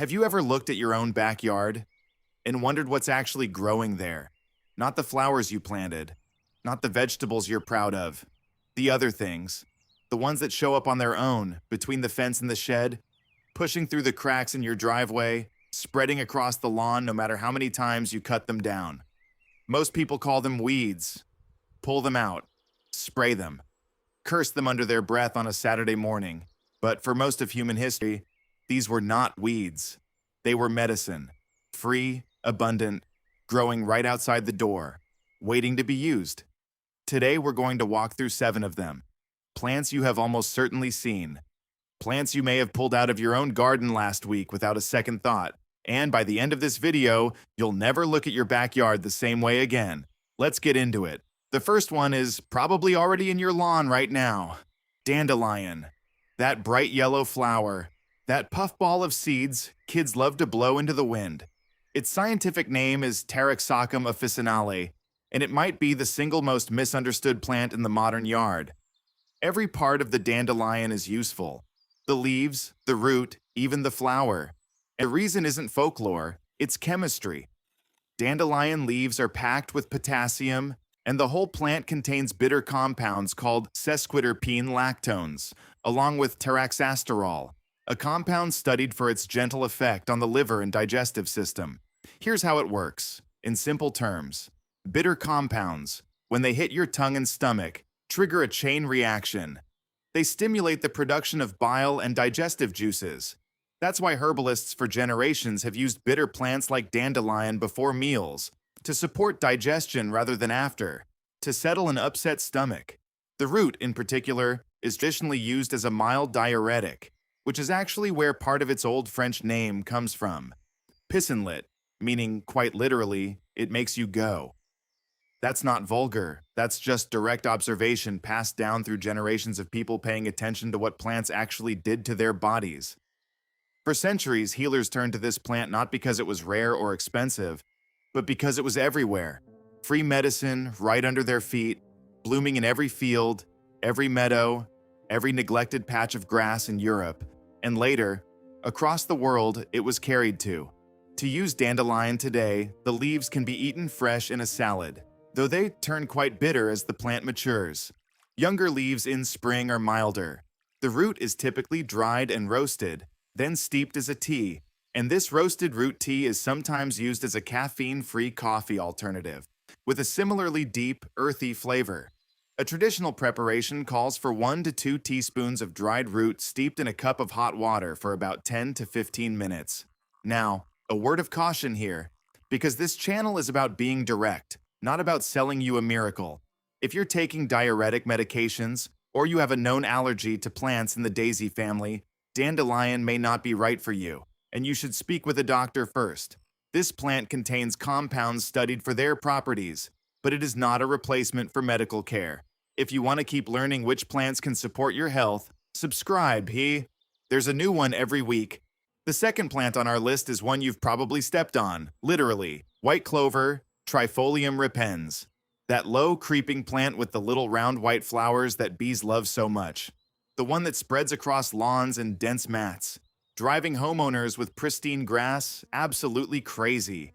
Have you ever looked at your own backyard and wondered what's actually growing there? Not the flowers you planted, not the vegetables you're proud of, the other things, the ones that show up on their own between the fence and the shed, pushing through the cracks in your driveway, spreading across the lawn no matter how many times you cut them down. Most people call them weeds. Pull them out, spray them, curse them under their breath on a Saturday morning. But for most of human history, these were not weeds. They were medicine, free, abundant, growing right outside the door, waiting to be used. Today we're going to walk through 7 of them. Plants you have almost certainly seen. Plants you may have pulled out of your own garden last week without a second thought. And by the end of this video, you'll never look at your backyard the same way again. Let's get into it. The first one is probably already in your lawn right now. Dandelion. That bright yellow flower. That puffball of seeds kids love to blow into the wind. Its scientific name is Taraxacum officinale, and it might be the single most misunderstood plant in the modern yard. Every part of the dandelion is useful. The leaves, the root, even the flower. And the reason isn't folklore, it's chemistry. Dandelion leaves are packed with potassium, and the whole plant contains bitter compounds called sesquiterpene lactones, along with taraxasterol, a compound studied for its gentle effect on the liver and digestive system. Here's how it works. In simple terms, bitter compounds, when they hit your tongue and stomach, trigger a chain reaction. They stimulate the production of bile and digestive juices. That's why herbalists for generations have used bitter plants like dandelion before meals, to support digestion rather than after, to settle an upset stomach. The root, in particular, is traditionally used as a mild diuretic, which is actually where part of its old French name comes from. Pissenlit, meaning, quite literally, it makes you go. That's not vulgar, that's just direct observation passed down through generations of people paying attention to what plants actually did to their bodies. For centuries, healers turned to this plant not because it was rare or expensive, but because it was everywhere. Free medicine right under their feet, blooming in every field, every meadow, every neglected patch of grass in Europe, and later, across the world, it was carried to. To use dandelion today, the leaves can be eaten fresh in a salad, though they turn quite bitter as the plant matures. Younger leaves in spring are milder. The root is typically dried and roasted, then steeped as a tea, and this roasted root tea is sometimes used as a caffeine-free coffee alternative, with a similarly deep, earthy flavor. A traditional preparation calls for 1 to 2 teaspoons of dried root steeped in a cup of hot water for about 10 to 15 minutes. Now, a word of caution here, because this channel is about being direct, not about selling you a miracle. If you're taking diuretic medications, or you have a known allergy to plants in the daisy family, dandelion may not be right for you, and you should speak with a doctor first. This plant contains compounds studied for their properties, but it is not a replacement for medical care. If you want to keep learning which plants can support your health, subscribe, There's a new one every week. The second plant on our list is one you've probably stepped on, literally, white clover, Trifolium repens. That low, creeping plant with the little round white flowers that bees love so much. The one that spreads across lawns and dense mats, driving homeowners with pristine grass absolutely crazy.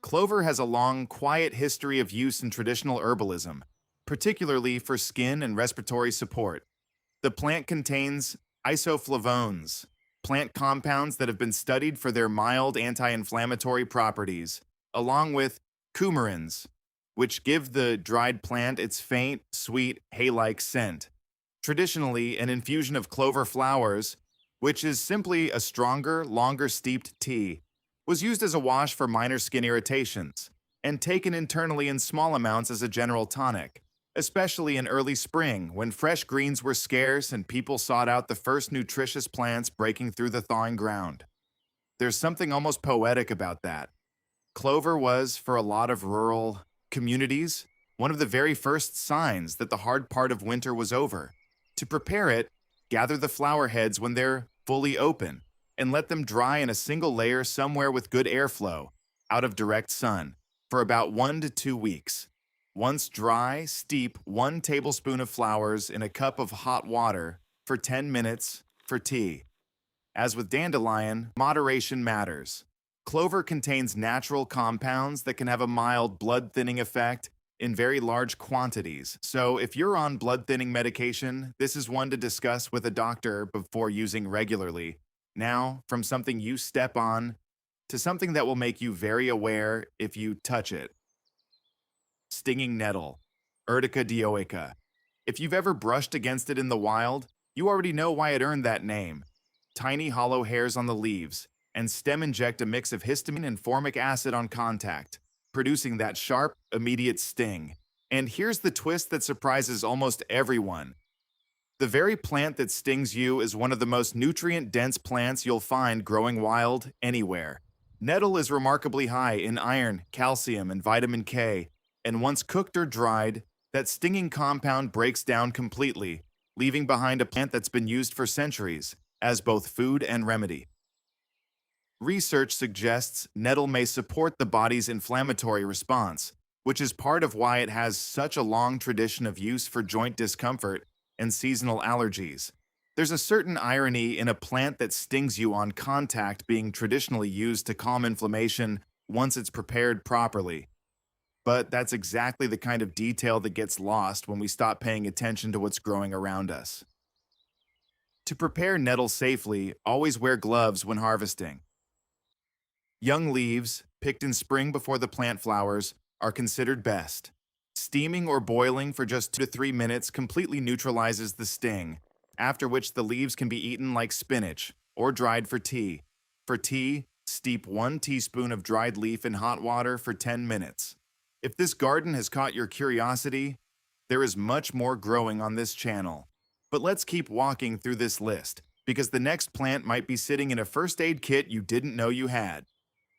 Clover has a long, quiet history of use in traditional herbalism, particularly for skin and respiratory support. The plant contains isoflavones, plant compounds that have been studied for their mild anti-inflammatory properties, along with coumarins, which give the dried plant its faint, sweet, hay-like scent. Traditionally, an infusion of clover flowers, which is simply a stronger, longer steeped tea, was used as a wash for minor skin irritations, and taken internally in small amounts as a general tonic, especially in early spring when fresh greens were scarce and people sought out the first nutritious plants breaking through the thawing ground. There's something almost poetic about that. Clover was, for a lot of rural communities, one of the very first signs that the hard part of winter was over. To prepare it, gather the flower heads when they're fully open, and let them dry in a single layer somewhere with good airflow, out of direct sun, for about 1 to 2 weeks. Once dry, steep 1 tablespoon of flowers in a cup of hot water for 10 minutes for tea. As with dandelion, moderation matters. Clover contains natural compounds that can have a mild blood-thinning effect in very large quantities. So if you're on blood-thinning medication, this is one to discuss with a doctor before using regularly. Now, from something you step on to something that will make you very aware if you touch it. Stinging nettle, Urtica dioica. If you've ever brushed against it in the wild, you already know why it earned that name. Tiny hollow hairs on the leaves, and stem inject a mix of histamine and formic acid on contact, producing that sharp, immediate sting. And here's the twist that surprises almost everyone. The very plant that stings you is one of the most nutrient-dense plants you'll find growing wild anywhere. Nettle is remarkably high in iron, calcium, and vitamin K, and once cooked or dried, that stinging compound breaks down completely, leaving behind a plant that's been used for centuries as both food and remedy. Research suggests nettle may support the body's inflammatory response, which is part of why it has such a long tradition of use for joint discomfort and seasonal allergies. There's a certain irony in a plant that stings you on contact being traditionally used to calm inflammation once it's prepared properly. But that's exactly the kind of detail that gets lost when we stop paying attention to what's growing around us. To prepare nettle safely, always wear gloves when harvesting. Young leaves, picked in spring before the plant flowers, are considered best. Steaming or boiling for just 2 to 3 minutes completely neutralizes the sting, after which the leaves can be eaten like spinach or dried for tea. For tea, steep 1 teaspoon of dried leaf in hot water for 10 minutes. If this garden has caught your curiosity, there is much more growing on this channel. But let's keep walking through this list, because the next plant might be sitting in a first aid kit you didn't know you had.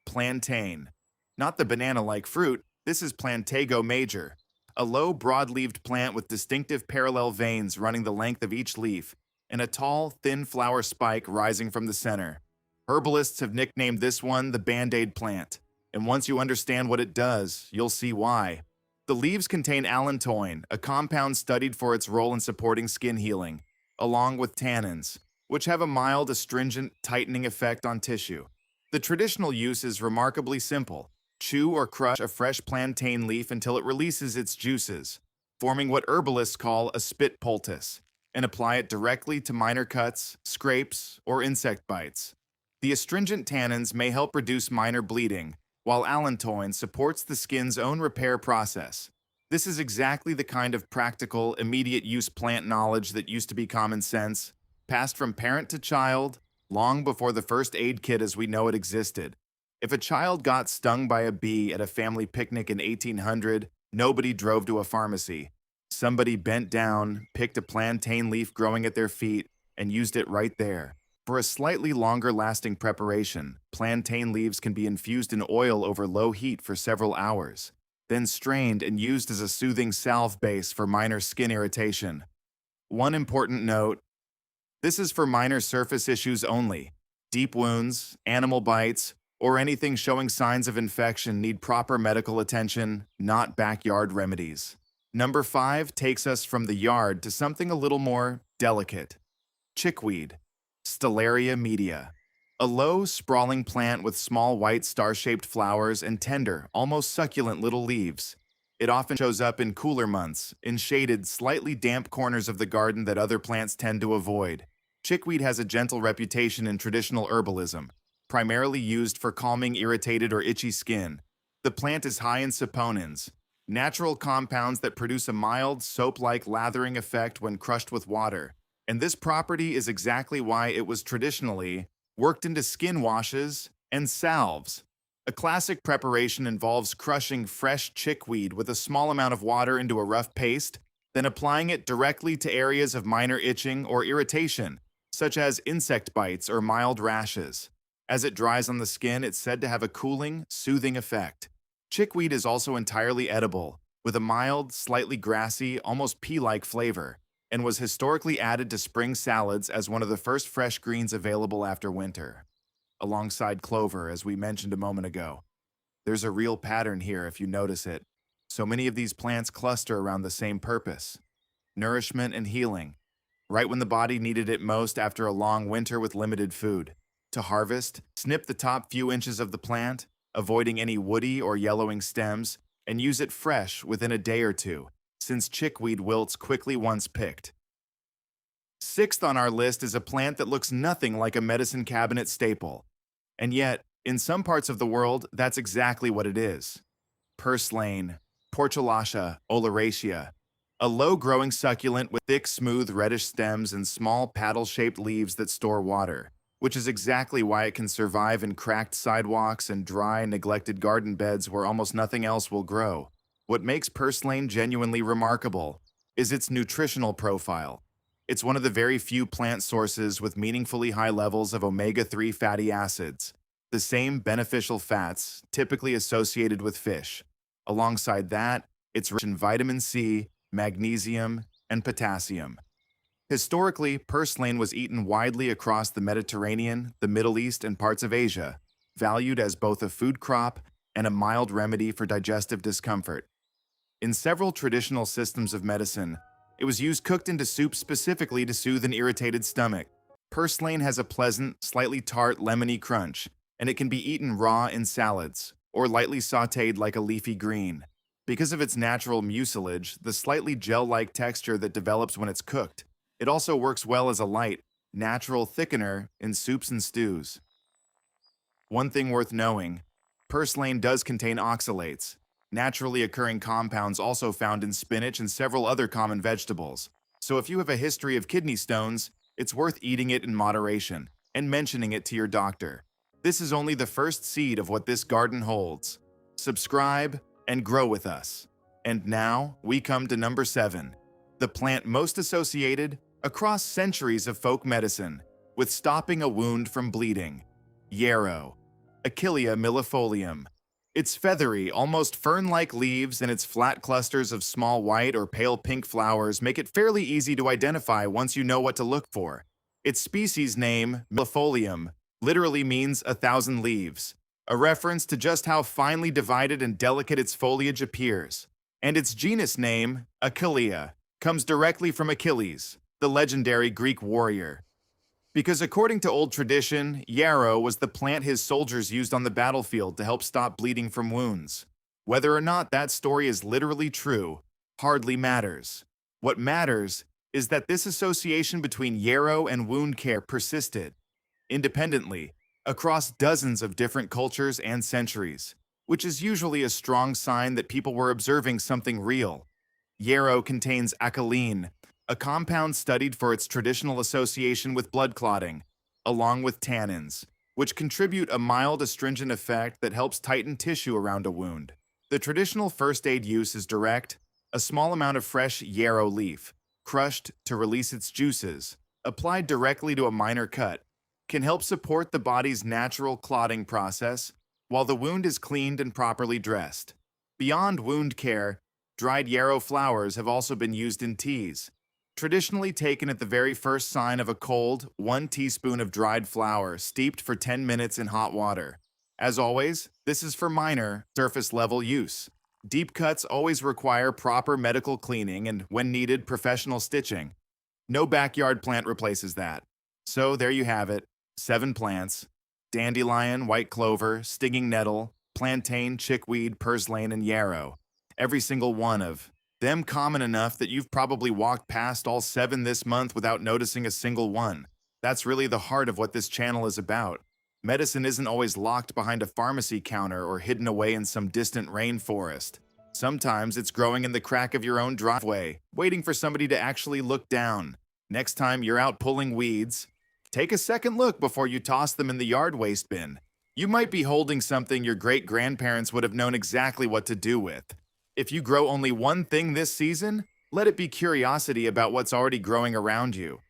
Plantain. Not the banana-like fruit, this is Plantago major, a low, broad-leaved plant with distinctive parallel veins running the length of each leaf, and a tall, thin flower spike rising from the center. Herbalists have nicknamed this one the Band-Aid plant, and once you understand what it does, you'll see why. The leaves contain allantoin, a compound studied for its role in supporting skin healing, along with tannins, which have a mild astringent, tightening effect on tissue. The traditional use is remarkably simple. Chew or crush a fresh plantain leaf until it releases its juices, forming what herbalists call a spit poultice, and apply it directly to minor cuts, scrapes, or insect bites. The astringent tannins may help reduce minor bleeding, while allantoin supports the skin's own repair process. This is exactly the kind of practical, immediate-use plant knowledge that used to be common sense, passed from parent to child, long before the first aid kit as we know it existed. If a child got stung by a bee at a family picnic in 1800, nobody drove to a pharmacy. Somebody bent down, picked a plantain leaf growing at their feet, and used it right there. For a slightly longer-lasting preparation, plantain leaves can be infused in oil over low heat for several hours, then strained and used as a soothing salve base for minor skin irritation. One important note: this is for minor surface issues only. Deep wounds, animal bites, or anything showing signs of infection need proper medical attention, not backyard remedies. Number 5 takes us from the yard to something a little more delicate. Chickweed, Stellaria media. A low, sprawling plant with small white star-shaped flowers and tender, almost succulent little leaves. It often shows up in cooler months, in shaded, slightly damp corners of the garden that other plants tend to avoid. Chickweed has a gentle reputation in traditional herbalism, primarily used for calming irritated or itchy skin. The plant is high in saponins, natural compounds that produce a mild, soap-like lathering effect when crushed with water. And this property is exactly why it was traditionally worked into skin washes and salves. A classic preparation involves crushing fresh chickweed with a small amount of water into a rough paste, then applying it directly to areas of minor itching or irritation, such as insect bites or mild rashes. As it dries on the skin, it's said to have a cooling, soothing effect. Chickweed is also entirely edible, with a mild, slightly grassy, almost pea-like flavor, and was historically added to spring salads as one of the first fresh greens available after winter. Alongside clover, as we mentioned a moment ago. There's a real pattern here if you notice it. So many of these plants cluster around the same purpose: nourishment and healing. right when the body needed it most after a long winter with limited food. To harvest, snip the top few inches of the plant, avoiding any woody or yellowing stems, and use it fresh within a day or two, since chickweed wilts quickly once picked. Sixth on our list is a plant that looks nothing like a medicine cabinet staple. And yet, in some parts of the world, that's exactly what it is. Purslane, Portulaca oleracea, a low-growing succulent with thick, smooth, reddish stems and small paddle-shaped leaves that store water, which is exactly why it can survive in cracked sidewalks and dry, neglected garden beds where almost nothing else will grow. What makes purslane genuinely remarkable is its nutritional profile. It's one of the very few plant sources with meaningfully high levels of omega-3 fatty acids, the same beneficial fats typically associated with fish. Alongside that, it's rich in vitamin C, magnesium, and potassium. Historically, purslane was eaten widely across the Mediterranean, the Middle East, and parts of Asia, valued as both a food crop and a mild remedy for digestive discomfort. In several traditional systems of medicine, it was used cooked into soup specifically to soothe an irritated stomach. Purslane has a pleasant, slightly tart, lemony crunch, and it can be eaten raw in salads, or lightly sautéed like a leafy green. Because of its natural mucilage, the slightly gel-like texture that develops when it's cooked, it also works well as a light, natural thickener in soups and stews. One thing worth knowing, purslane does contain oxalates, naturally occurring compounds also found in spinach and several other common vegetables. So if you have a history of kidney stones, it's worth eating it in moderation and mentioning it to your doctor. This is only the first seed of what this garden holds. Subscribe and grow with us. And now we come to number 7, the plant most associated across centuries of folk medicine with stopping a wound from bleeding. Yarrow, Achillea millefolium. Its feathery, almost fern-like leaves and its flat clusters of small white or pale pink flowers make it fairly easy to identify once you know what to look for. Its species name, millefolium, literally means 1,000 leaves, a reference to just how finely divided and delicate its foliage appears. And its genus name, Achillea, comes directly from Achilles, the legendary Greek warrior. Because according to old tradition, yarrow was the plant his soldiers used on the battlefield to help stop bleeding from wounds. Whether or not that story is literally true hardly matters. What matters is that this association between yarrow and wound care persisted, independently, across dozens of different cultures and centuries, which is usually a strong sign that people were observing something real. Yarrow contains acetylene, a compound studied for its traditional association with blood clotting, along with tannins, which contribute a mild astringent effect that helps tighten tissue around a wound. The traditional first aid use is direct, a small amount of fresh yarrow leaf, crushed to release its juices, applied directly to a minor cut, can help support the body's natural clotting process while the wound is cleaned and properly dressed. Beyond wound care, dried yarrow flowers have also been used in teas. Traditionally taken at the very first sign of a cold, 1 teaspoon of dried flower steeped for 10 minutes in hot water. As always, this is for minor, surface-level use. Deep cuts always require proper medical cleaning and, when needed, professional stitching. No backyard plant replaces that. So there you have it, 7 plants: dandelion, white clover, stinging nettle, plantain, chickweed, purslane, and yarrow. Every single one of them common enough that you've probably walked past all 7 this month without noticing a single one. That's really the heart of what this channel is about. Medicine isn't always locked behind a pharmacy counter or hidden away in some distant rainforest. Sometimes it's growing in the crack of your own driveway, waiting for somebody to actually look down. Next time you're out pulling weeds, take a second look before you toss them in the yard waste bin. You might be holding something your great-grandparents would have known exactly what to do with. If you grow only one thing this season, let it be curiosity about what's already growing around you.